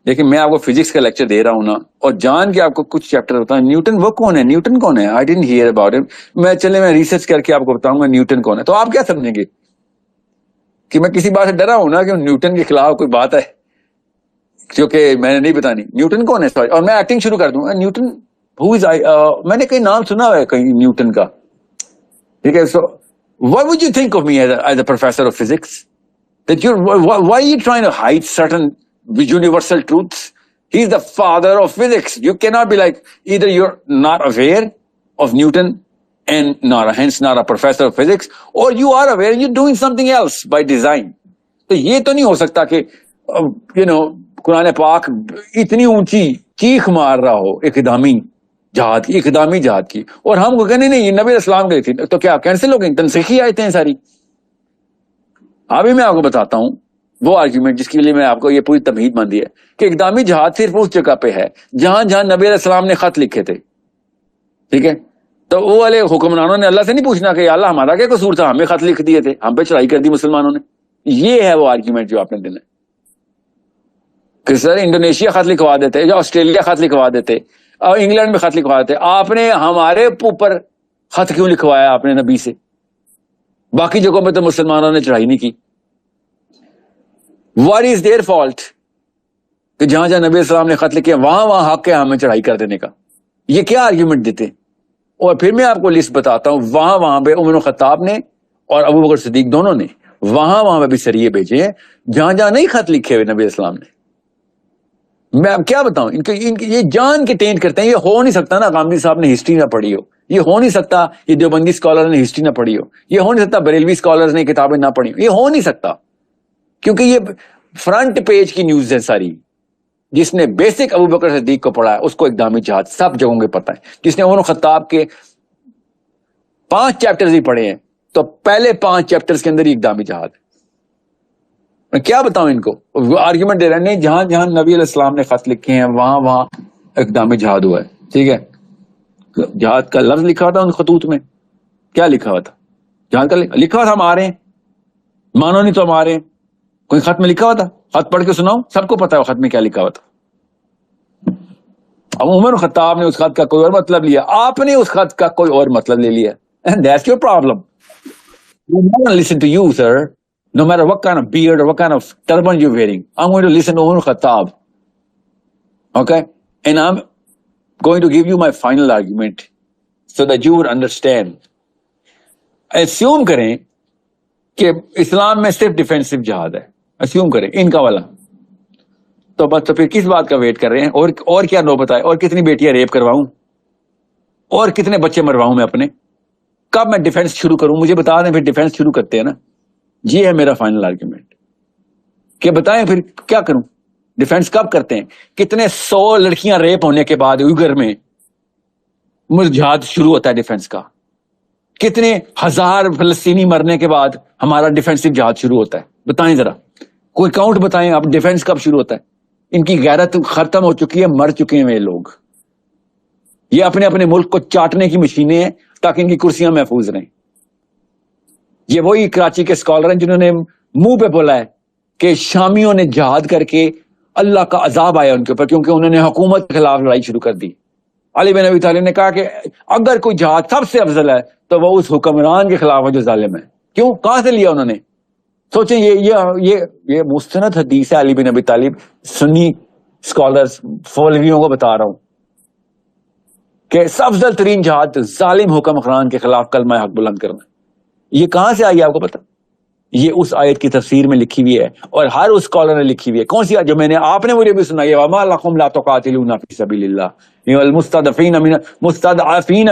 دیکھیں, میں آپ کو فزکس کا لیکچر دے رہا ہوں نا, اور جان کے آپ کو کچھ چیپٹر بتاؤں. نیوٹن وہ کون ہے؟ نیوٹن کون ہے؟ I didn't hear about him. میں ریسرچ کر کے آپ کو بتاؤں گا نیوٹن کون ہے, تو آپ کیا سمجھیں گے کہ میں کسی بات سے ڈرا ہوں نا کہ نیوٹن کے خلاف کوئی بات ہے جو کہ میں نے نہیں بتانی. نیوٹن کون ہے؟ سوری, اور میں ایکٹنگ شروع کر دوں گا. نیوٹن میں نے کہیں نام سنا ہوا ہے کہیں نیوٹن کا, ٹھیک ہے. سو what would you think of me as a professor of physics? That why are you trying to hide certain universal truths He is the father of physics. You cannot be like, either you're not aware of Newton and hence not a professor of physics, or you are aware and you're doing something else by design. تو یہ تو نہیں ہو سکتا کہ قرآن پاک اتنی اونچی چیخ مار رہا ہو اقدامی جہاد کی، اور ہم کو کہنے نہیں یہ نبی اسلام گئی تھی، تو کیا کینسل ہو گئی؟ تنسیخی آیتیں ہیں ساری. ابھی میں آپ کو بتاتا ہوں وہ آرگیومنٹ جس کے لیے میں آپ کو یہ پوری تمہید باندھی ہے کہ اقدامی جہاد صرف اس جگہ پہ ہے جہاں نبی علیہ السلام نے خط لکھے تھے. ٹھیک ہے، تو وہ والے حکمرانوں نے اللہ سے نہیں پوچھنا کہ یا اللہ ہمارا کیا قصور تھا، ہمیں خط لکھ دیے تھے، ہم پہ چڑھائی کر دی مسلمانوں نے. یہ ہے وہ آرگیومنٹ جو آپ نے دینا ہے کہ سر انڈونیشیا خط لکھوا دیتے یا آسٹریلیا خط لکھوا دیتے اور انگلینڈ میں خط لکھوا دیتے، آپ نے ہمارے اوپر خط کیوں لکھوایا آپ نے نبی سے؟ باقی جگہوں پہ تو مسلمانوں نے چڑھائی نہیں کی. واٹ از دیئر فالٹ کہ جہاں نبی السلام نے خط لکھے وہاں حق ہے ہمیں چڑھائی کر دینے کا؟ یہ کیا آرگیومنٹ دیتے؟ اور پھر میں آپ کو لسٹ بتاتا ہوں، وہاں پہ عمر الخطاب نے اور ابو بکر صدیق دونوں نے وہاں پہ بھی سریے بھیجے ہیں جہاں نہیں خط لکھے ہوئے نبی السلام نے. میں اب کیا بتاؤں، ان کے یہ جان کے ٹینٹ کرتے ہیں. یہ ہو نہیں سکتا نا غامدی صاحب نے ہسٹری نہ پڑھی ہو، یہ ہو نہیں سکتا یہ دیوبندی اسکالر نے ہسٹری نہ پڑھی ہو، یہ ہو نہیں سکتا بریلوی اسکالر نے کتابیں نہ پڑھی ہو، یہ ہو نہیں سکتا کیونکہ یہ فرنٹ پیج کی نیوز ہے ساری. جس نے بیسک ابو بکر صدیق کو پڑھا ہے اس کو اقدامی جہاد سب جگہوں کے پتہ ہے. جس نے عمر الخطاب کے 5 چیپٹرز ہی پڑھے ہیں تو پہلے 5 چیپٹرز کے اندر ہی اقدامی جہاد ہے. میں کیا بتاؤں ان کو؟ آرگیومنٹ دے رہے ہیں نہیں جہاں نبی علیہ السلام نے خط لکھے ہیں وہاں اقدامی جہاد ہوا ہے. ٹھیک ہے، جہاد کا لفظ لکھا تھا ان خطوط میں، کیا لکھا ہوا تھا؟ جہاد کا لکھا ہوا تھا، ہم آ رہے ہیں، مانو نہیں تو ہم آ رہے ہیں. کوئی خط میں لکھا ہوا تھا؟ خط پڑھ کے سناؤ، سب کو پتا ہے خط میں کیا لکھا ہوا تھا. اب عمر خطاب نے اس خط کا کوئی اور مطلب لیا، آپ نے اس خط کا کوئی اور مطلب لے لیا. And that's your problem. I'm not going to listen to you, sir. No matter what kind of beard or what kind of turban you're wearing, I'm going to listen to Umar Khattab. Okay? And I'm going to give you my final argument so that you would understand. Assume کریں کہ اسلام میں صرف defensive جہاد ہے، assume کریں ان کا والا، تو بس تو پھر کس بات کا ویٹ کر رہے ہیں؟ اور کیا نوبت آئے؟ اور کتنی بیٹیاں ریپ کرواؤں؟ اور کتنے بچے مرواؤں میں اپنے؟ کب میں ڈیفینس شروع کروں؟ مجھے بتا دیں، پھر ڈیفینس شروع کرتے ہیں نا. یہ ہے میرا فائنل آرگیومنٹ کہ بتائیں پھر کیا کروں؟ ڈیفینس کب کرتے ہیں؟ کتنے 100 لڑکیاں ریپ ہونے کے بعد اویغر میں جہاد شروع ہوتا ہے ڈیفینس کا؟ کتنے 1000 فلسطینی مرنے کے بعد ہمارا ڈیفینسو جہاد شروع ہوتا ہے؟ بتائیں ذرا، کوئی کاؤنٹ بتائیں. اب ڈیفینس کب شروع ہوتا ہے؟ ان کی غیرت ختم ہو چکی ہے، مر چکے ہیں یہ لوگ. یہ اپنے اپنے ملک کو چاٹنے کی مشینیں ہیں تاکہ ان کی کرسیاں محفوظ رہیں. یہ وہی کراچی کے اسکالر ہیں جنہوں نے منہ پہ بولا ہے کہ شامیوں نے جہاد کر کے اللہ کا عذاب آیا ان کے اوپر کیونکہ انہوں نے حکومت کے خلاف لڑائی شروع کر دی. علی بن ابی طالب نے کہا کہ اگر کوئی جہاد سب سے افضل ہے تو وہ اس حکمران کے خلاف ہے جو ظالم ہے. کیوں؟ کہاں سے لیا انہوں نے؟ سوچیں، یہ مستند حدیث ہے. علی بن ابی طالب سنی اسکالرز فولویوں کو بتا رہا ہوں کہ افضل ترین جہاد ظالم حکمران کے خلاف کلمہ حق بلند کرنا. یہ کہاں سے آئی آپ کو پتا؟ یہ اس آیت کی تفسیر میں لکھی ہوئی ہے اور ہر اس اسکالر نے لکھی ہوئی ہے. کون سی آیت؟ جو میں نے آپ نے مجھے بھی سنائی ہے، وما لکم لا تقاتلون فی سبیل اللہ والمستضعفین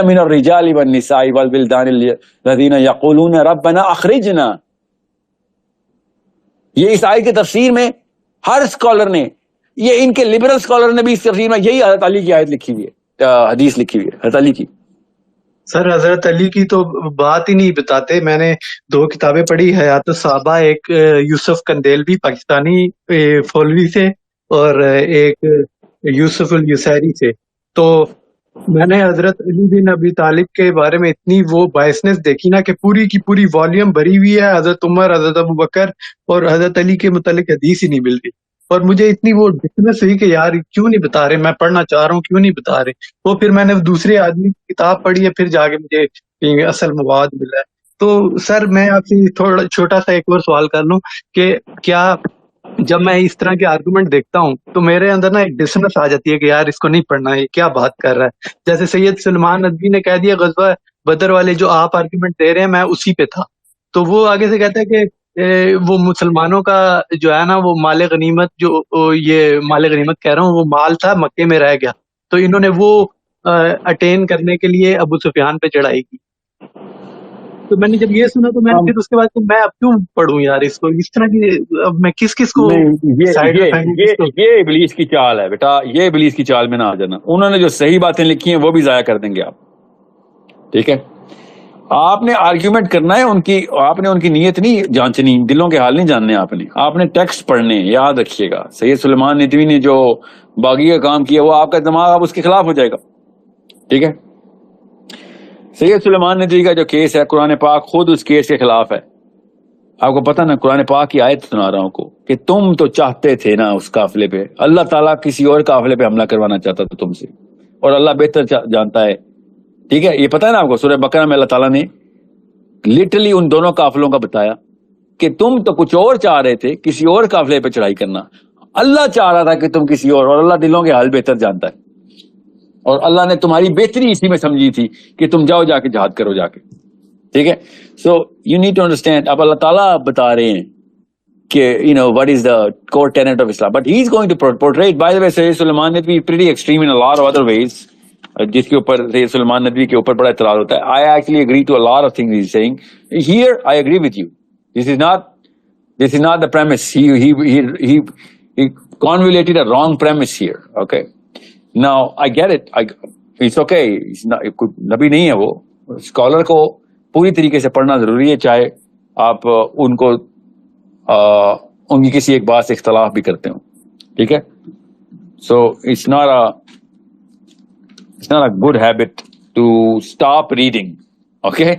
من الرجال والنساء والولدان الذین یقولون ربنا اخرجنا. یہ اس آیت کی تفسیر میں ہر اسکالر نے، یہ ان کے لبرل اسکالر نے بھی اس تفسیر میں یہی حضرت علی کی آیت لکھی ہوئی ہے، حدیث لکھی ہوئی ہے حضرت علی کی. سر حضرت علی کی تو بات ہی نہیں بتاتے. میں نے 2 کتابیں پڑھی، حیات الصحابہ، ایک یوسف کندیلوی پاکستانی فولوی سے اور ایک یوسف الیساری سے. تو میں نے حضرت علی بن ابی طالب کے بارے میں اتنی وہ بائسنس دیکھی نا کہ پوری کی پوری والیوم بھری ہوئی ہے حضرت عمر، حضرت ابو بکر اور حضرت علی کے متعلق حدیث ہی نہیں ملتی. اور مجھے اتنی وہ ڈسنس ہوئی کہ یار کیوں نہیں بتا رہے، میں پڑھنا چاہ رہا ہوں کیوں نہیں بتا رہے. وہ پھر میں نے دوسرے آدمی کی کتاب پڑھی ہے، پھر جا کے مجھے اصل مواد ملا ہے. تو سر میں آپ سے تھوڑا چھوٹا سا ایک اور سوال کر لوں کہ کیا جب میں اس طرح کے آرگومنٹ دیکھتا ہوں تو میرے اندر نا ایک ڈسنس آ جاتی ہے کہ یار اس کو نہیں پڑھنا ہے، کیا بات کر رہا ہے. جیسے سید سلمان ندوی نے کہہ دیا غزوہ بدر والے جو آپ آرگومنٹ دے رہے ہیں میں اسی پہ تھا، تو وہ آگے سے کہتا ہے کہ وہ مسلمانوں کا جو ہے نا وہ مال غنیمت، جو یہ مال غنیمت کہہ رہا ہوں، وہ مال تھا مکے میں رہ گیا، تو انہوں نے وہ اٹین کرنے کے لیے ابو سفیان پہ چڑھائی کی. تو میں نے جب یہ سنا تو میں نے پھر اس کے بعد میں اب کیوں پڑھوں یار اس کو، اس طرح کی اب میں کس کس کو سائڈ میں پھینکوں، کس کو؟ یہ ابلیس کی چال ہے بیٹا، یہ ابلیس کی چال میں نہ آ جانا. انہوں نے جو صحیح باتیں لکھی ہیں وہ بھی ضائع کر دیں گے آپ. ٹھیک ہے، آپ نے آرگیومنٹ کرنا ہے ان کی، آپ نے ان کی نیت نہیں جانچنی، دلوں کے حال نہیں جاننے آپ نے ٹیکسٹ پڑھنے. یاد رکھیے گا سید سلیمان ندوی نے جو باغی کا کام کیا وہ آپ کا دماغ اب اس کے خلاف ہو جائے گا. ٹھیک ہے، سید سلیمان ندوی کا جو کیس ہے قرآن پاک خود اس کیس کے خلاف ہے. آپ کو پتہ نا، قرآن پاک کی آیت سنا رہا ہوں کو کہ تم تو چاہتے تھے نا اس قافلے پہ، اللہ تعالیٰ کسی اور قافلے پہ حملہ کروانا چاہتا تھا تم سے، اور اللہ بہتر جانتا ہے. ٹھیک ہے، یہ پتہ ہے نا آپ کو، سورہ بقرہ میں اللہ تعالیٰ نے لٹرلی ان دونوں قافلوں کا بتایا کہ تم تو کچھ اور چاہ رہے تھے، کسی اور قافلے پہ چڑھائی کرنا، اللہ چاہ رہا تھا کہ تم کسی اور اللہ دلوں کے حال بہتر جانتا ہے، اور اللہ نے تمہاری بہتری اسی میں سمجھی تھی کہ تم جاؤ جا کے جہاد کرو جا کے. ٹھیک ہے، so you need to understand. اب اللہ تعالیٰ بتا رہے ہیں کہ what is the core tenet of Islam, but he is going to portray it. By the way, Sayyid Sulaiman Nadwi pretty extreme in a lot of other ways, جس کے اوپر سید سلیمان ندوی کے اوپر بڑا اعتراض ہوتا ہے. I actually agree to a lot of things he's saying. Here I agree with you. This is not the premise. He convoluted a wrong premise here. Okay. Now I get it. It's okay. نبی نہیں ہے وہ. Scholar کو پوری طریقے سے پڑھنا ضروری ہے، چاہے آپ ان کو ان کی کسی ایک بات سے اختلاف بھی کرتے ہوں. ٹھیک ہے، سو it's not a good habit to stop reading. Okay.